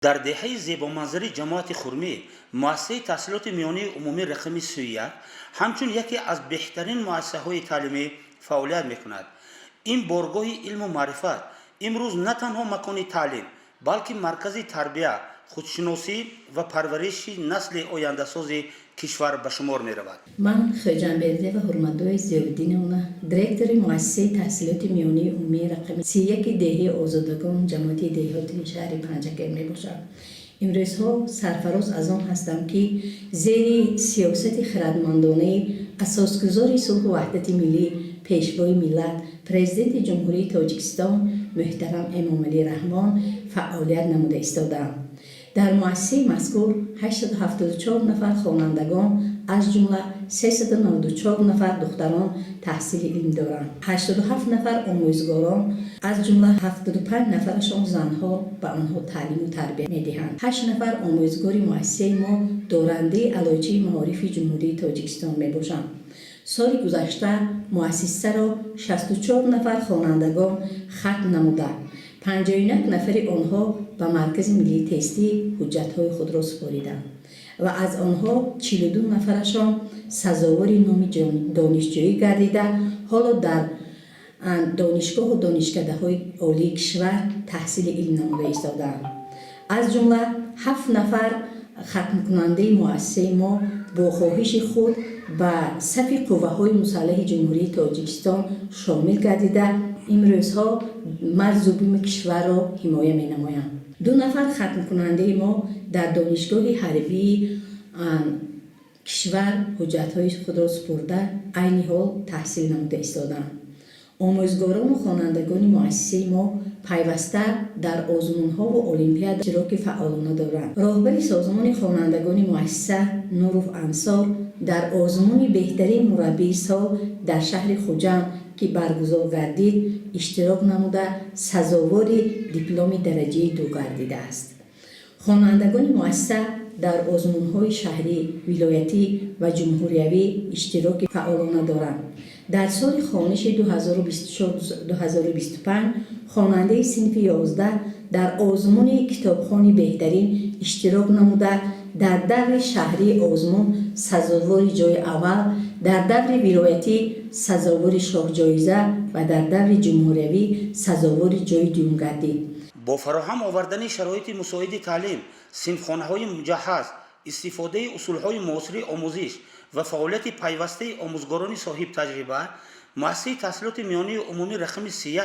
در دهه زیبامنظری جماعت خرمی، مؤسسه تحصیلات میانی عمومی رقم 31 همچون یکی از بهترین مؤسسه‌های تعلیمی فعالیت می‌کند. این بارگاه علم و معرفت امروز نه تنها مکان تعلیم، بلکه مرکز تربیت، خودشناسی و پرورش نسل آینده‌ساز کشور به شمار می‌رود. من خجانبرده و حرمت‌دوی زیودین اونا دیرکتور مؤسسه تحصیلات میانی عمومی رقم 31 دهه آزادگان جماعت دهاتی شهر پنجگیر میباشم. امروزها سرفراز از آن هستم که زیر سیاست خردمندانه اساسگذار صلح و وحدت ملی پیشوای ملت پرزیدنت جمهوری تاجیکستان محترم امامعلی رحمان فعالیت نموده ایستادم. در مؤسسه مذکور 874 نفر خوانندگان از جمله 394 نفر دختران تحصیل علم دارند. 87 نفر آموزگاران از جمله 75 نفرشان زنها به آنها تعلیم و تربیت می‌دهند. 8 نفر آموزگار مؤسسه ما دارنده علایچه معارف جمهوری تاجیکستان میباشند. سال گذشته مؤسسه را 64 نفر خوانندگان ختم نموده. 51 نفر آنها به مرکز ملی تستی حجت‌های خود را سپاریدند و از آنها 42 نفرشان سزاوار نام دانشجویی گردیده حالا در دانشگاه و دانشکده‌های عالی کشور تحصیل علم نموده ایستادند. از جمله 7 نفر ختم کننده مؤسسه ما با خواهش خود به صف قوه‌های مسلح جمهوری تاجیکستان شامل گردیده امروزها مرزوبیم کشور را حمایت می‌نمایند. 2 نفر ختم کننده ما در دانشگاه حربی کشور حجت‌های خود را سپرده عین حال تحصیل نموده ایستادند. آموزگاران و خوانندگان مؤسسه ما پیوسته در آزمون‌ها و المپیاد اشتراک فعالانه دارند. راهبر سازمان خوانندگان مؤسسه نوروف انصار در آزمون بهترین مربی سال در شهر خوجند که برگزار گردید اشتراک نموده سزاوار دیپلم درجه 2 گردیده است. خوانندگان مؤسسه در آزمون‌های شهری، ولایتی و جمهوریوی اشتراک فعالانه دارند. در سال خوانش 2024-2025 خواننده صنف 11 در آزمون کتابخوان بهترین اشتراک نموده در دور شهری آزمون سزاوار جای اول، در دور ولایتی سزاوار شاه جایزه و در دور جمهوریوی سزاوار جای دوم گردید. با فراهم آوردن شرایط مساعد تعلیم، صنفخانه‌های مجهز، استفاده اصول‌های معاصر آموزش و فعالیت پیوسته آموزگاران صاحب تجربه، مؤسسه تحصیلات میانی عمومی رقم 31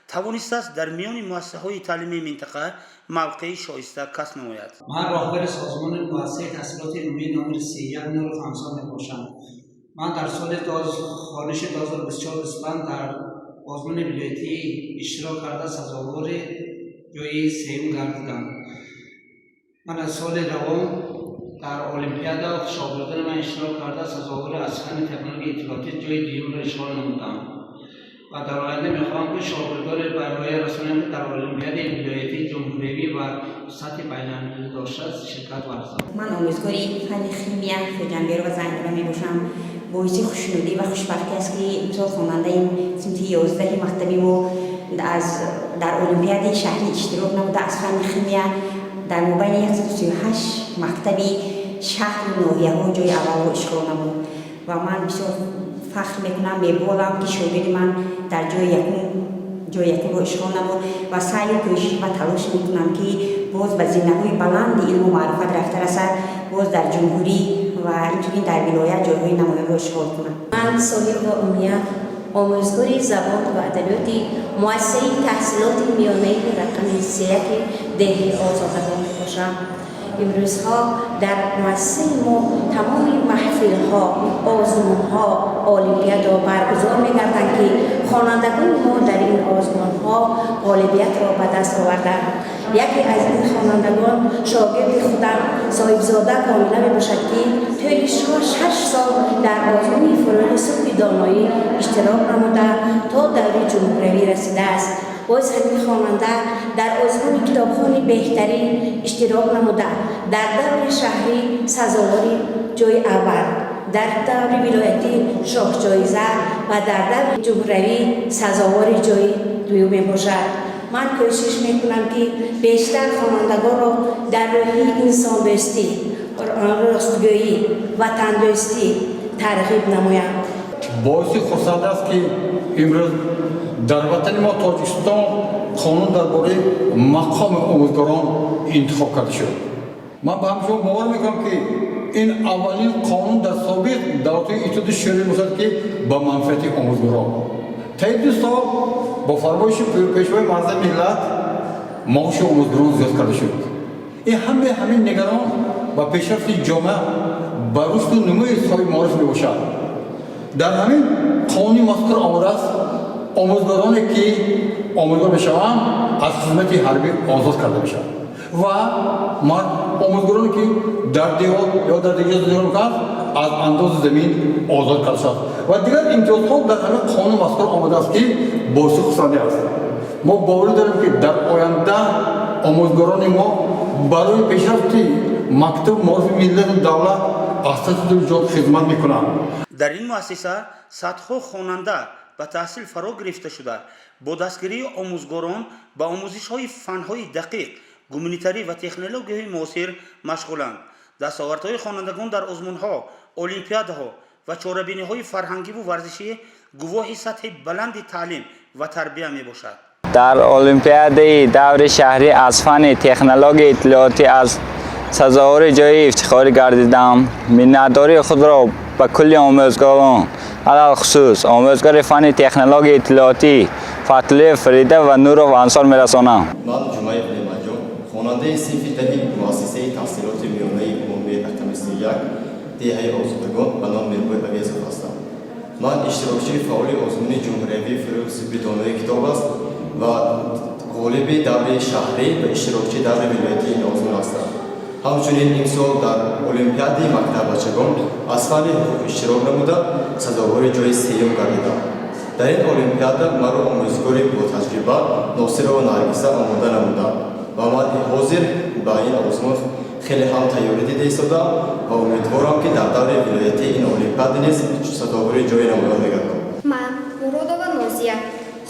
توانسته است در میان مؤسسه‌های تعلیمی منطقه موقع شایسته کسب نماید. من راهبر سازمان مؤسسه تحصیلات عمومی نمره 31 نوروز انصار میباشم. من در سال خوانش 2024-2025 در آزمون ولایتی اشتراک کرده سزاوار جای سوم گردیدم. من از سال روان در المپیاد شاگردان من اشتراک کرده سزاوار از فن تکنولوژی اطلاعاتی جای دوم را اشغال نمودم و در آینده میخواهم که شاگردان به پایه رسانه‌ای در المپیاد ولایتی جمهوریوی و سطح بین‌المللی داشته شرکت ورزم. من آموزگاری فن شیمی خجانبر و زنجبه میباشم. باعث خوشنودی و خوشبختی است که امسال خواننده صنف 11 مکتبی ما در المپیاد شهری اشتراک نموده از فن شیمی در مابین 138 مکتبی شهر ناحیه‌ها جای اول را اشغال نمود و من بسیار فخر میکنم میبالم که شاگرد من در جای یکم را اشغال نمود و سعی و کوشش و تلاش میکنم که باز به زینه‌های بلند علم و معرفت رفته رسد، باز در جمهوری و اینطوری در ولایت جایهای نمایان را اشغال کنم. من صاحب امیه آموزگار زبان و ادبیات مؤسسه تحصیلات میانه رقم 31 دهه آزادگان باشم. امروزها در مؤسسه ما تمام محفل‌ها، آزمون‌ها، المپیادها برگزار می‌گردند که خوانندگان ما در این آزمون‌ها غالبیت را به دست آوردند. یکی از این خوانندگان شاگرد خودم صاحبزاده کامیله میباشد که طی 6 سال در آزمون فروغ صبح دانایی اشتراک نموده تا دوره جمهوری رسیده است. باز همین خواننده در آزمون کتابخوان بهترین اشتراک نموده در دور شهری سزاوار جای اول، در دور ولایتی شاه جایزه و در دور جمهوری سزاوار جای دوم باشد. من کوشش میکنم که بیشتر خوانندگان را در راهی انسان دوستی، راستگویی، وطن دوستی ترغیب نمایم. باعث خرسند است که امروز در وطن ما تاجیکستان قانون درباره مقام آموزگاران انتخاب کرده شد. من به همین باور میکنم که این اولین قانون در سابق دولت اتحاد شوروی باشد که با منفعت آموزگاران. طی 2 سال با فرمایش پیشوای معظم ملت معاش آموزگاران زیاد کرده شد. این همین نگران و پیشرفت جامعه بر رشد و نمو اصحاب معارف میباشد. در همین قانون مذکور آمده است آموزگارانی که آموزگار بشوند از خدمت حربی آزاد کرده بشوند و آموزگارانی که در دیوار یا در دیگر زندگی میکنند از انداز زمین آزاد کرده شود و دیگر امتیازها در همین قانون مذکور آمده است که باعث خرسندی است. ما باور داریم که در آینده آموزگاران ما برای پیشرفت مکتب معارف ملت دولت از طرف جان خدمت میکنند. در این مؤسسه صدها خواننده به تحصیل فرا گرفته شده با دستگیری آموزگاران به آموزش‌های فن‌های دقیق، گومانیتری و تکنولوژی معاصر مشغولند. دستاوردهای خوانندگان در آزمون‌ها، المپیادها و چاره‌بینی‌های فرهنگی و ورزشی گواه سطح بلند تعلیم و تربیت میباشد. در المپیاد دور شهری از فن تکنولوژی اطلاعاتی از سزاوار جای افتخاری گردیدم. منتداری خود را به کل آموزگاران، علل خصوص آموزگار فن تکنولوژی اطلاعاتی فتله فریده و نور و انصار میرسانم. من جمعه بلیمانجان خواننده صنف دهی مؤسسه تحصیلات میانه عمومی رقم 31 دهه آزادگان به نام میربوی اویزوف هستم. من اشتراکچی فعال آزمون جمهوری فیروزی دانای کتاب است و غالب دوره شهری و اشتراکچی دوره ولایتی این آزمون هستم. همچنین این سال در المپیاد مکتب بچگان از فن حقوق اشتراک نموده سزاوار جای سیوم گردیدم. در این المپیاد مرا آموزگاری با تجربه ناصر و نرگسه آماده نموده و من حاضر به این آزمون خیلی هم تیاری دیده ایستادم و امیدوارم که در دوره ولایتی این المپیاد نیز سزاوار جای نموده میگردم. من مرادова نازیه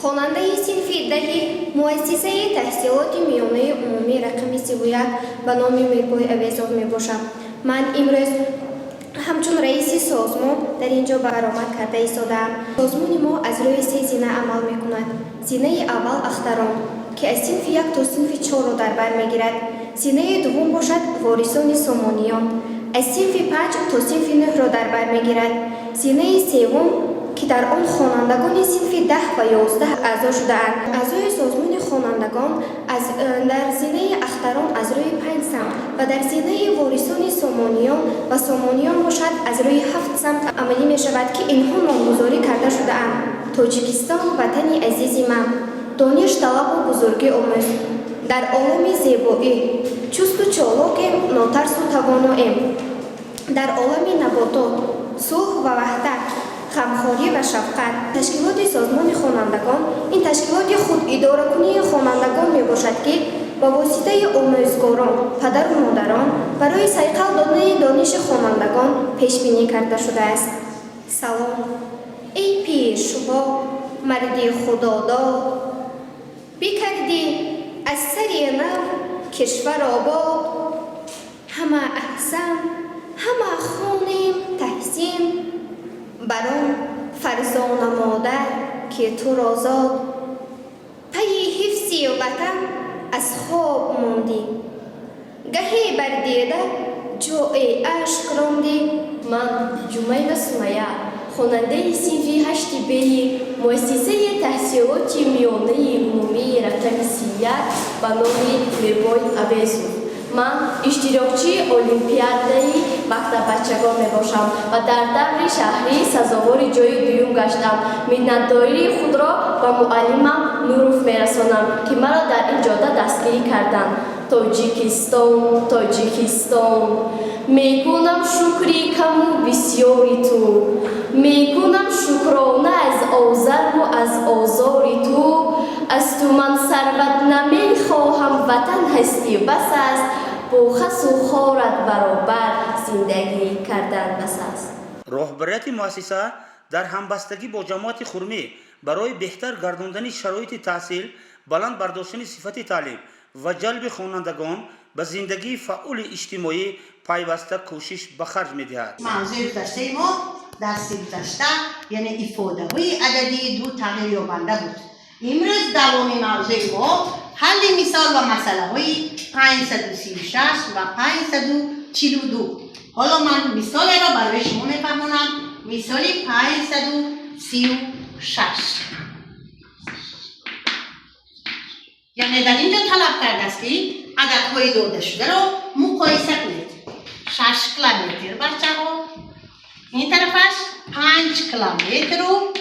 خواننده صنف دهی مؤسسه تحصیلات میانه عمومی رقم 31 به نام میربوی اویزوف میباشم. من امروز همچون رئیس سازمان در اینجا برآمد کرده ایستادم. سازمان ما از روی 3 زینه عمل میکند. زینه اول اختران که از صنف 1 تا صنف 4 را در بر میگیرد. زینه دوم باشد وارثان سامانیان از صنف 5 تا صنف 9 را در بر میگیرد. زینه سوم که در آن خوانندگان صنف 10 و 11 اعضا شده‌اند. اعضای سازمان خوانندگان در زینه اختران از روی 5 سمت و در زینه وارثان سامانیان و سامانیان باشد از روی 7 سمت عملی می شود که اینها نامگذاری کرده شده‌اند. تاجیکستان وطن عزیز من، دانش طلب و بزرگی آموز، در عالم زیبایی چست و چالاکیم، ناترس و تواناییم، در عالم نباتات صلح و وحدت، غمخواری و شفقت. تشکیلات سازمان خوانندگان این تشکیلات خود اداره کنی خوانندگان می باشد که با واسطه آموزگاران، پدر و مادران برای صیقل دادن دانش خوانندگان پیش بینی کرده شده است. سلام ای پیشوا مردی خداداد، بکردی از سری نو کشور آباد، همه احسن همه خانیم تحسین، برام فرزان مادر که تو را زاد، پی حفظی وطن از خواب موندی، گهی بردیده جای عشق راندی. من جمعه سمیه خواننده صنف 8 بی مؤسسه تحصیلات میانه عمومی رقم 31 به نام میربوی اویزوف. من اشتراکچی المپیادی مکتب بچگان میباشم و در دور شهری سزاوار جای دوم گشتم. منتداری خود را به معلمم نوروف میرسانم که مرا در این جاده دستگیری کردند. تاجیکستان میکنم شکری کم و بسیاری تو، میکنم شکرانه از آذر و از آزاری تو، از تو من ثروت نمیخواهم وطن هستی بس است، با خس و خارت برابر زندگی کردن بس است. راهبریت مؤسسه در همبستگی با جماعت خرمی برای بهتر گرداندن شرایط تحصیل بلند برداشتن صفت تعلیم و جلب خوانندگان به زندگی فعال اجتماعی پیوسته کوشش به خرج می‌دهد. موضوع گذشته ما درس گذشته یعنی افاده‌های عددی دو تغییر یابنده بود. امروز دومین موضوع ما حل مثال و مسئله‌های 536 و 542. حالا من مثال را برای شما می‌فهمونم. مثال 536 یعنی در اینجا طلب کرده است که عددهای داده شده را مقایسه کنید. 6 کیلومتر بچه‌ها، این طرفش 5 کیلومتر و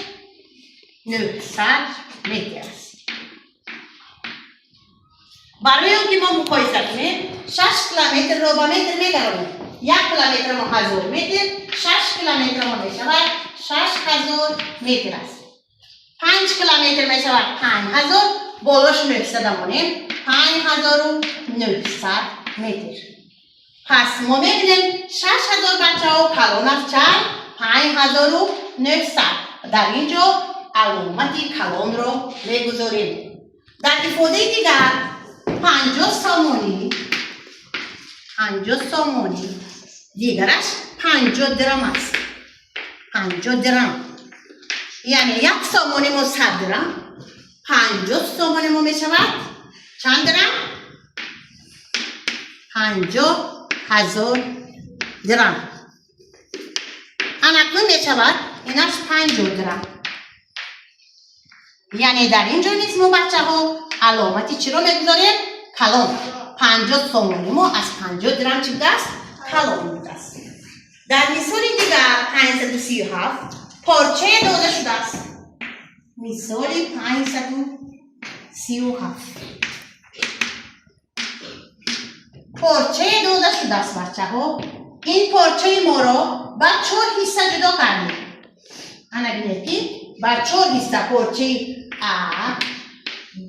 900 متر است. برای اینکه ما مقایسه کنیم 6 کیلومتر را با متر می‌گردیم. 1 کیلومتر ما 1000 متر، 6 کیلومتر ما می‌شود 6000 متر است. 5 کیلومتر می‌شود 5000، بالاش 900 مونیم 5900 متر. پس ما می‌بینیم 6000 بچه‌ها کلان است چند؟ 5900. در اینجا علامت کلان را می‌گذاریم. در افاده دیگر 50 سامانی دیگرش 50 درم است. 50 درم یعنی 1 سامانی ما 100 درم، 50 سامانی ما می‌شود چند درم؟ 50,000 درم. اکنون می‌شود اینش 50 درم. یعنی در اینجا نیست ما بچه‌ها علامتی چی را می‌گذاریم؟ کلان. 50 سامانی ما از 50 درم چی بوده است؟ کلان بوده است. در مثال دیگر 537 پارچه داده شده است. مثال 537 پارچه داده شده است بچه‌ها. این پارچه ما را بر 4 حصه جدا کردیم. انا ببینید که بر 4 حصه پارچه A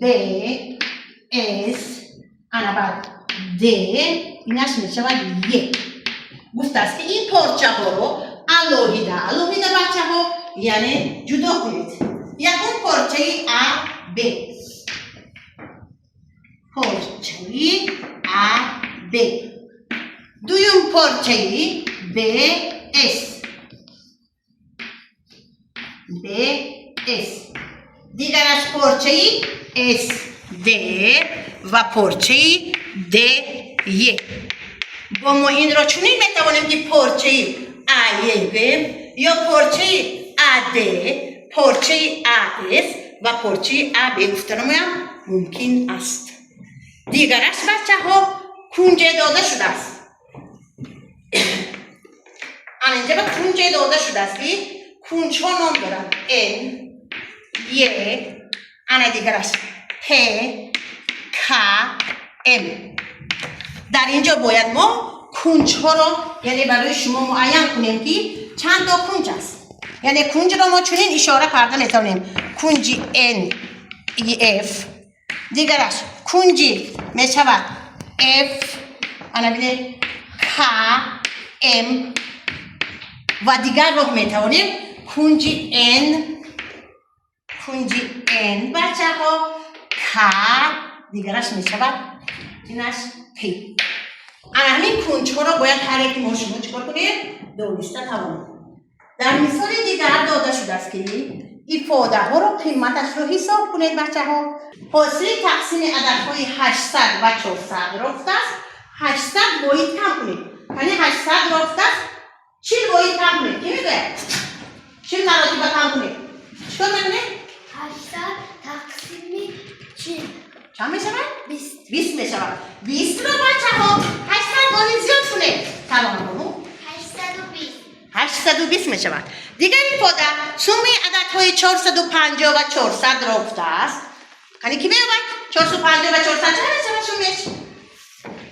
B S انا بعد D اینش میشود 1. گفته است که این پارچه ها رو علاهیده بچه‌ها یعنی جدا کنید. یکم پارچه A B پارچه A B، دویم پارچه B S دیگرش پارچه S D و پارچه D Y. با ما این را چنین میتوانیم که پارچه A B یا پارچه A D پارچه A S و پارچه A B گفتنم ممکن است. دیگرش بچه‌ها کنجه داده شده است. اینجا به کنجه داده شده است که کنج ها نام دارند N Y انا دیگرش P K M. در اینجا باید ما کنج ها را یعنی برای شما معین کنیم که چند تا کنج است. یعنی کنج را ما چنین اشاره کرده میتونیم. کنج N E F دیگرش کنجی میشود F انا بینید K M و دیگر رو میتوانیم کنجی N بچه‌ها K دیگرش میشود اینش P. انا همین کنج ها رو باید هر یک ما شما چکار کنید؟ دانسته توانید. در مثال دیگر داده شده است که افاده ها رو قیمتش رو حساب کنید بچه‌ها. حاصل تقسیم عددهای 800 و 400 رفته است. 800 باید کم کنید. یعنی 800 رفته است 40 باید کم کنید. کی میگه؟ 40 مراتب کم کنید. چطور میکنید؟ 800 تقسیم 40 چند میشود؟ 20 میشود. 20 رو بچه‌ها 800 باید زیاد کنید. تمام کنید. 820 میشود. دیگر افاده سوم عددهای 450 و 400 رفته است. یعنی کی میگه 450 و 400 چند میشود شومش؟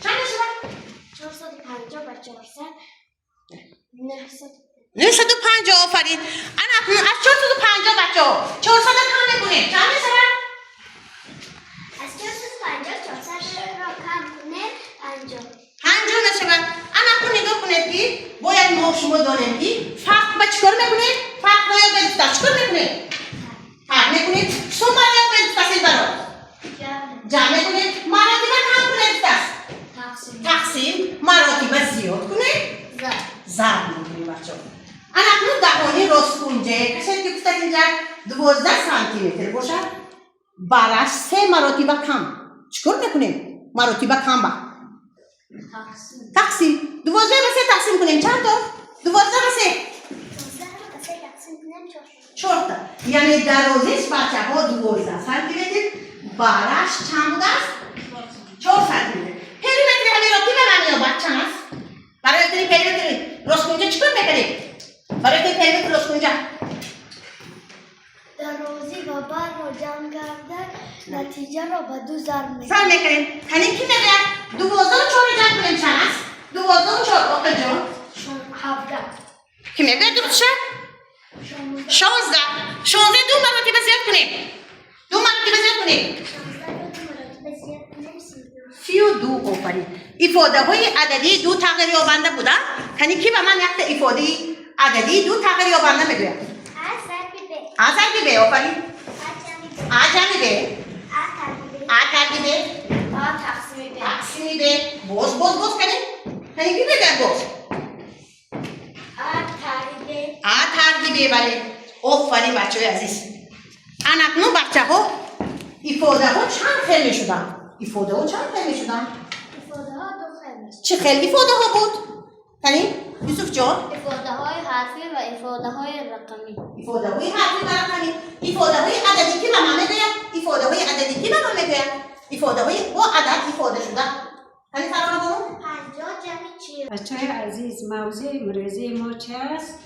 چند میشود؟ 450 و 400 950. آفرین. انا از 450 بچه‌ها 400 کم میکنید. چند میشود؟ از 450 400 را کم کنید 50 میشود. انا نگاه کنید که باید ما شما دانیم که فرق با چیکار میکنید؟ فرق باید به چیکار میکنید؟ فرق میکنید. شما باید به تفصیل برات 12 سانتی متر باشد برش 3 مراتب کم چیکار میکنیم؟ مراتب کم با تقسیم 12 به 3 تقسیم کنیم چند تا؟ 12 به 3 4 تا یعنی درازش بچه ها 12 سانتی متر برش چند بوده است؟ 4 سانتی متر پریمتر همین را که به من بچه هست برای پریمتر رسکونجا چیکار میکنیم؟ برای پریمتر رسکونجا درازی و بر را جمع کردن نتیجه را به 2 ضرب میکنیم. ضرب میکنیم. یعنی کی میگه 12 و 4 جمع کنیم چند است؟ 12 و 4 آقا جان 17. کی میگه درست شد؟ 16 2 مراتب زیاد کنیم. 2 مراتب زیاد کنیم. 32 آفرین. ifade های عددی دو تغییر یابنده بوده. یعنی کی به من یک ifade عددی دو تغییر یابنده میگه؟ A ضرب B آفرین. A جمع B. A ترکیب A تقسیم B. تقسیم B. باز کنیم. یعنی کی میگه باز؟ A ترکیب B بله. آفرین بچه‌های عزیز. اکنون بچه‌ها ifade ها چند خیلی شدن؟ ifade ها چند خیلی شدن؟ ifade ها 2 خیلی. چه خیلی ifade ها بود؟ یعنی یوسف جان ifade های حرفی و ifade های رقمی. ifade های حرفی و رقمی. ifade های عددی که به من میگه؟ ifade های عددی که به من میگه؟ ifade های با عدد ifade شده. یعنی فرار کنم 50 جمع 40. بچه‌های عزیز موضوع امروزی ما چه است؟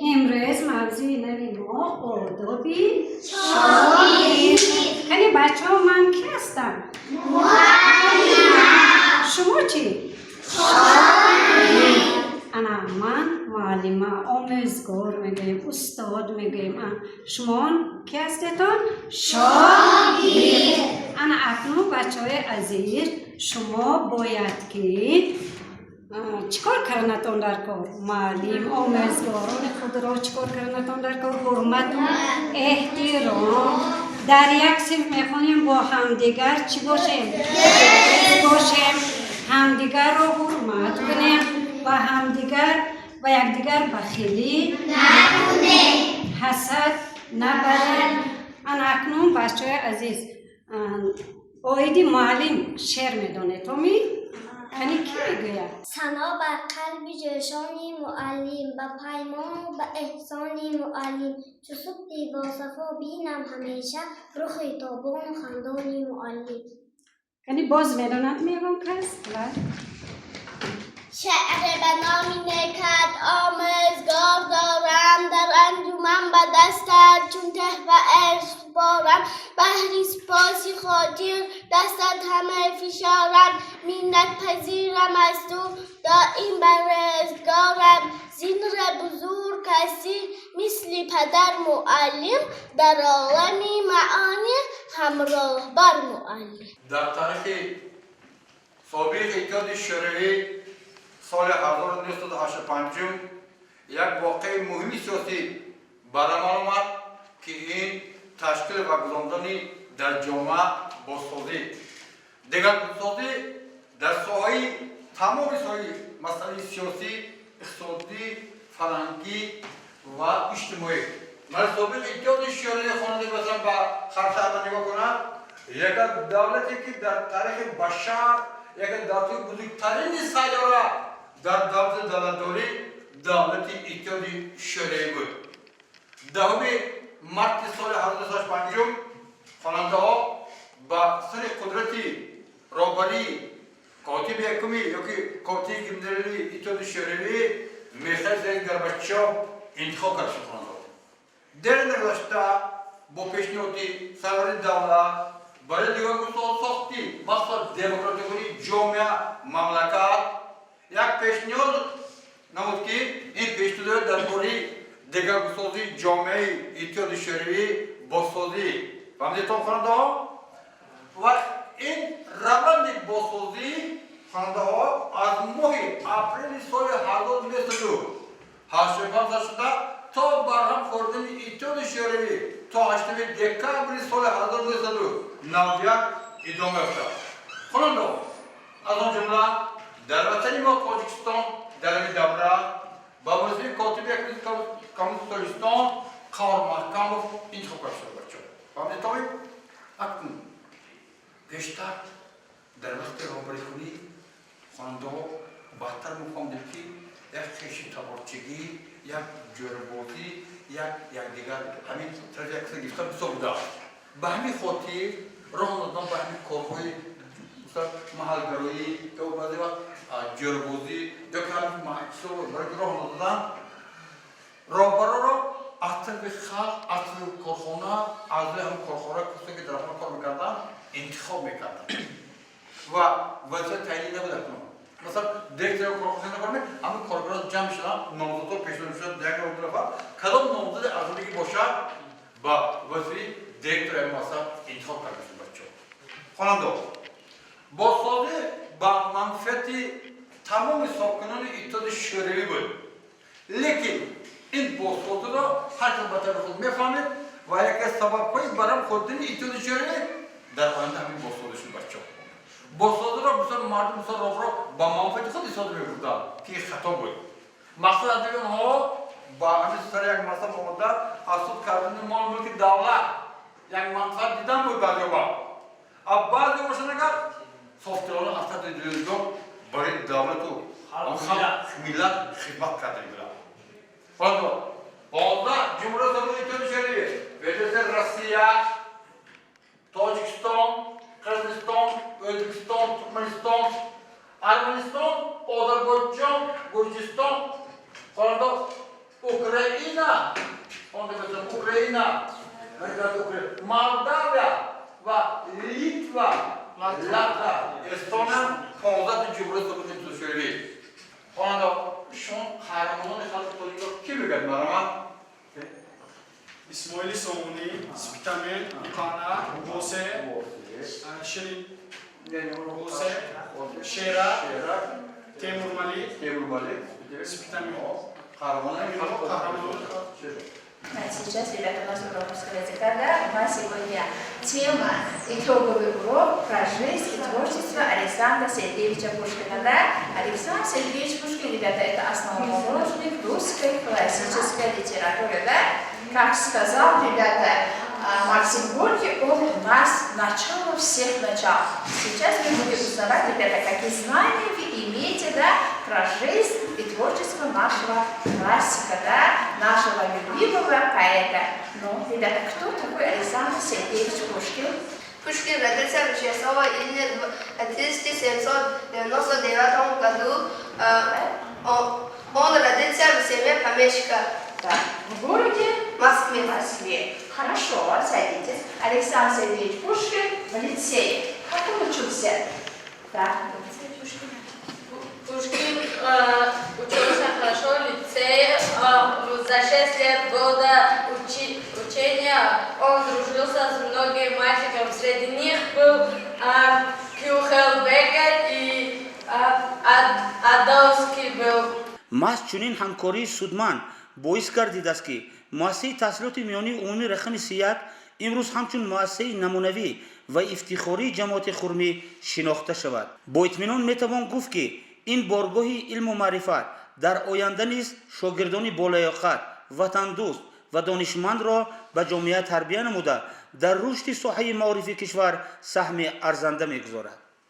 امروز موضوع نوی ما آدابی شاگرد. یعنی بچه ها من کی هستم؟ شما چی؟ انا من معلمه آموزگار میگیم استاد میگیم شما کی هستتون؟ شاگرد. انا اکنون بچه های عزیز شما باید که چیکار کردنتون در کار؟ معلم آموزگاران خود را چیکار کردنتون در کار؟ حرمت و احترام. در یک صنف میخوانیم با همدیگر چی باشیم؟ همدیگر را حرمت کنیم و همدیگر و یکدیگر بخیلی نکنیم، حسد نبریم. اکنون بچه‌های عزیز آیدی معلم شعر میدونه تومی؟ یعنی کی میگوید؟ ثنا بر قلب جوشانی معلم به پیمان و به احسانی معلم چو صبحی با صفا بینم همیشه رخ تابان و خندانی معلم. یعنی باز میداند میگم کس؟ شعر به نامی نکرد آموزگار دارم در انجمن به دستت چون ته و عشق بارم بهری سپاسی خاطر دستت همه فشارم منت پذیرم از تو دائم برزگارم زین بزرگ کسی مثل پدر معلم در عالمی معانی همراه بر معلم. در تاریخ سابق اتحاد شوروی سال 1985 یک واقعه مهمی سیاسی برآمد آمد که این تشکیل و گذراندن در جامعه بازسازی دگرگونسازی در ساحه تمام ساحه مسائل سیاسی، اقتصادی، فرهنگی و اجتماعی. من سابق اتحاد شوروی خواننده مثلا با خرطه نگاه کنم یک دولتی که در تاریخ بشر یک دولت بزرگترین سیاره در دولتداری دولت اتحاد شوروی بود. دهم مارس سال 1985 خواننده ها با سر قدرتی رهبری کاتب یکمی یا که کاتب گمدلی اتحاد شوروی میخائیل گورباچوف انتخاب کرد شد. در نگذشته با پیشنهادی سرور دولت برای دگرگونسازی مقصد دموکراتیک جامعه مملکت یک پیشنهاد نمود که این پیشنهاد درباره دگرگونسازی جامعه اتحاد شوروی بازسازی فهمیدید خواننده ها و این روند بازسازی خواننده ها از ماه اپریل سال 1985 شده تا برهم خوردن اتحاد شوروی تا 8 دکامبر سال 1991 ادامه افتاد. خواننده ها از آن جمله در وطن ما تاجیکستان در این دوره با وزیر کاتب کامیون توجستان کار محکم رو انتخاب کرده بچه فهمیده تابی؟ اکنون بیشتر در وقت روبری کنی خانده بهتر میفهمید که یک خیشی تبارچگی یک جوربوزی یک دیگر همین طرف یک سر گفتم بسیار بوده به همین خاطر راه دادن به همین کارهای محلگرایی یا بعضی وقت جوربوزی یا که همین برای راه دادن راهبرا را از طرف خلق از طرف کارخانه از همین کارخانه کسی که در آن کار میکردن انتخاب میکردن و وضعیت تعیین نبوده کنم مثلا دیکتر کارخانه نکنه همین کارگران جمع شدن نامزدها پیشنهاد شد یک نفر کدام نامزد ارزشی باشد با وظیفه دیکتر مثلا انتخاب کرده شد بچه خواننده با ساده با منفعت تمام ساکنان اتحاد شوروی بود لیکن این بازخورده را هر کس به طور خود میفهمید و یکی از سبب‌های برام خوردن اتحاد شوروی در آینده همین بازخورده شد بچه بازخورده را بسیار مردم بسیار را با منفعت خود استفاده می‌کردند که خطا بود مقصد از اینها با همین سر یک مثلا آمده حسود کردن مال ملک دولت یک منفعت دیدن بود بعضی‌ها اب بعضی باشن اگر ساختمان اصلا دیدن برای دولت و ملت خدمت کرده بودند Pardon, orada Cumhuriyet ülkeleri, Venezuela, Rusya, Tacikistan, Kırgızistan, Özbekistan, Türkmenistan, Ermenistan, Azerbaycan, Gürcistan, orada Ukrayna, Moldova ve Litva, Estonya, Kazakistan Cumhuriyet ülkeleri. Orada شون قهرمانان خلق تاجیک کی بگن برام؟ اسماعیل سومونی، سپیتامن، قانا، بوسه، شیرین، بوسه، شیرا، تیمور ملیک، سپیتامن. قهرمانان خلق Сейчас, ребята, у нас урок русского языка, да? У нас сегодня тема итоговый урок про жизнь и творчество Александра Сергеевича Пушкина, да? Александр Сергеевич Пушкин, ребята, это основоположник русской классической литературы, да? Как сказал, ребята, Максим Горький, он у нас начало всех начал. Сейчас мы будем узнавать, ребята, какие знания вы имеете, да, про жизнь и творчество нашего классика, да, нашего любимого поэта. Ну, ребята, кто такой Александр Сергеевич Пушкин? Пушкин родился в 6 июня 1799 году. Он родился в семье помещика. Да. В городе Москве. Хорошо, садитесь. Александр Сергеевич Пушкин в лицее. Как он учился? Да, в лицее Пушкина. Пушкин учился хорошо в лицее. За 6 лет года учения он дружился с многими мальчиками. Среди них был Кюхелбекер и Адовский был. محض چنین همکاری سودمند باعث گردید است که مؤسسه تحصیلات میانی عمومی رقم 31 امروز همچون مؤسسه نمونوی و افتخاری جماعت خرمی شناخته شود. با اطمینان میتوان گفت که این بارگاه علم و معرفت در آینده نیز شاگردان بالیاقت، وطن دوست و دانشمند را به جامعه تربیت نموده در رشد ساحه معارف کشور سهم ارزنده میگذارد.